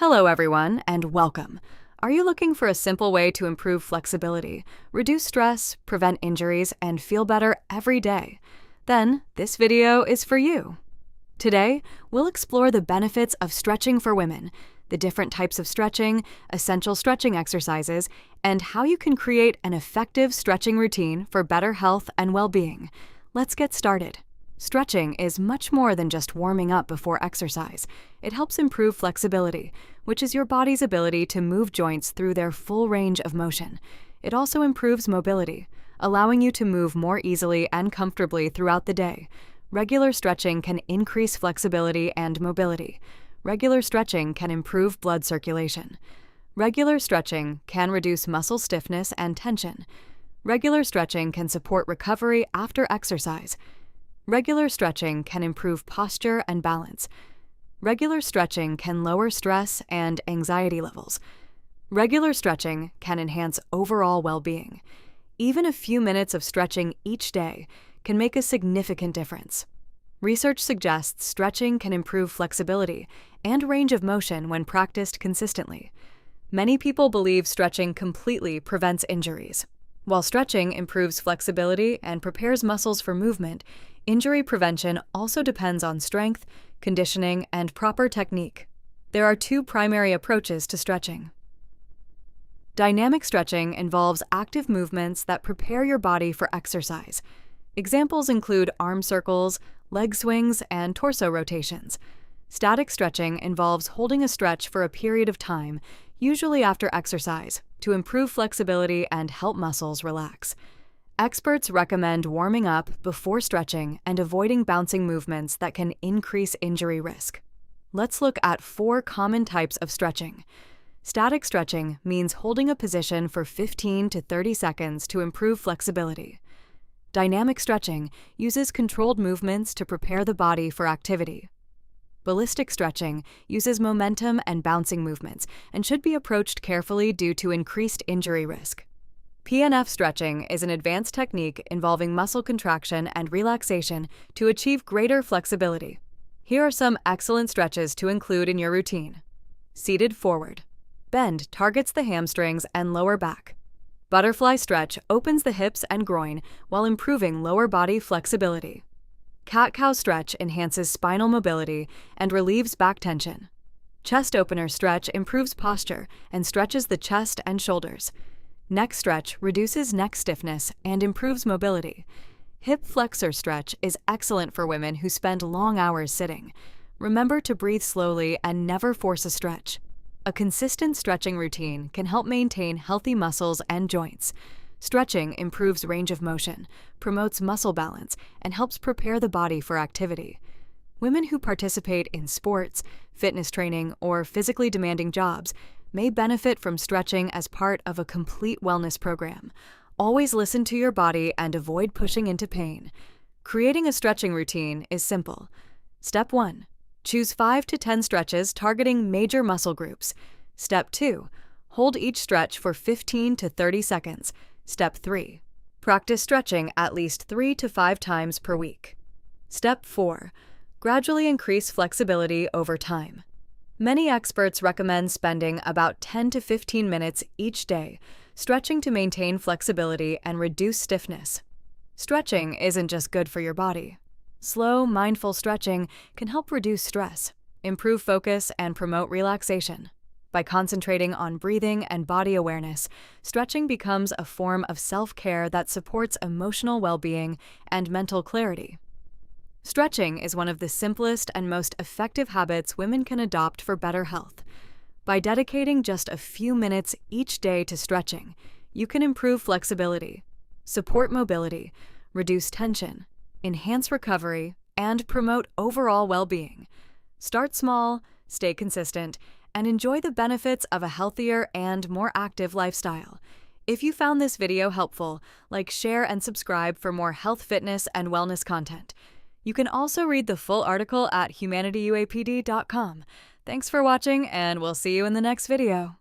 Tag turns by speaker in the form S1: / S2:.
S1: Hello everyone, and welcome. Are you looking for a simple way to improve flexibility, reduce stress, prevent injuries, and feel better every day? Then this video is for you. Today, we'll explore the benefits of stretching for women, the different types of stretching, essential stretching exercises, and how you can create an effective stretching routine for better health and well-being. Let's get started. Stretching is much more than just warming up before exercise. It helps improve flexibility, which is your body's ability to move joints through their full range of motion. It also improves mobility, allowing you to move more easily and comfortably throughout the day. Regular stretching can increase flexibility and mobility. Regular stretching can improve blood circulation. Regular stretching can reduce muscle stiffness and tension. Regular stretching can support recovery after exercise. Regular stretching can improve posture and balance. Regular stretching can lower stress and anxiety levels. Regular stretching can enhance overall well-being. Even a few minutes of stretching each day can make a significant difference. Research suggests stretching can improve flexibility and range of motion when practiced consistently. Many people believe stretching completely prevents injuries. While stretching improves flexibility and prepares muscles for movement, injury prevention also depends on strength, conditioning, and proper technique. There are two primary approaches to stretching. Dynamic stretching involves active movements that prepare your body for exercise. Examples include arm circles, leg swings, and torso rotations. Static stretching involves holding a stretch for a period of time, usually after exercise, to improve flexibility and help muscles relax. Experts recommend warming up before stretching and avoiding bouncing movements that can increase injury risk. Let's look at 4 common types of stretching. Static stretching means holding a position for 15 to 30 seconds to improve flexibility. Dynamic stretching uses controlled movements to prepare the body for activity. Ballistic stretching uses momentum and bouncing movements and should be approached carefully due to increased injury risk. PNF stretching is an advanced technique involving muscle contraction and relaxation to achieve greater flexibility. Here are some excellent stretches to include in your routine. Seated forward. Bend targets the hamstrings and lower back. Butterfly stretch opens the hips and groin while improving lower body flexibility. Cat-cow stretch enhances spinal mobility and relieves back tension. Chest opener stretch improves posture and stretches the chest and shoulders. Neck stretch reduces neck stiffness and improves mobility. Hip flexor stretch is excellent for women who spend long hours sitting. Remember to breathe slowly and never force a stretch. A consistent stretching routine can help maintain healthy muscles and joints. Stretching improves range of motion, promotes muscle balance, and helps prepare the body for activity. Women who participate in sports, fitness training, or physically demanding jobs may benefit from stretching as part of a complete wellness program. Always listen to your body and avoid pushing into pain. Creating a stretching routine is simple. Step 1. Choose 5 to 10 stretches targeting major muscle groups. Step 2. Hold each stretch for 15 to 30 seconds. Step 3. Practice stretching at least 3 to 5 times per week. Step 4. Gradually increase flexibility over time. Many experts recommend spending about 10 to 15 minutes each day stretching to maintain flexibility and reduce stiffness. Stretching isn't just good for your body. Slow, mindful stretching can help reduce stress, improve focus, and promote relaxation. By concentrating on breathing and body awareness, stretching becomes a form of self-care that supports emotional well-being and mental clarity. Stretching is one of the simplest and most effective habits women can adopt for better health. By dedicating just a few minutes each day to stretching, you can improve flexibility, support mobility, reduce tension, enhance recovery, and promote overall well-being. Start small, stay consistent, and enjoy the benefits of a healthier and more active lifestyle. If you found this video helpful, share and subscribe for more health, fitness, and wellness content. You can also read the full article at HUMANITYUAPD.com. Thanks for watching, and we'll see you in the next video.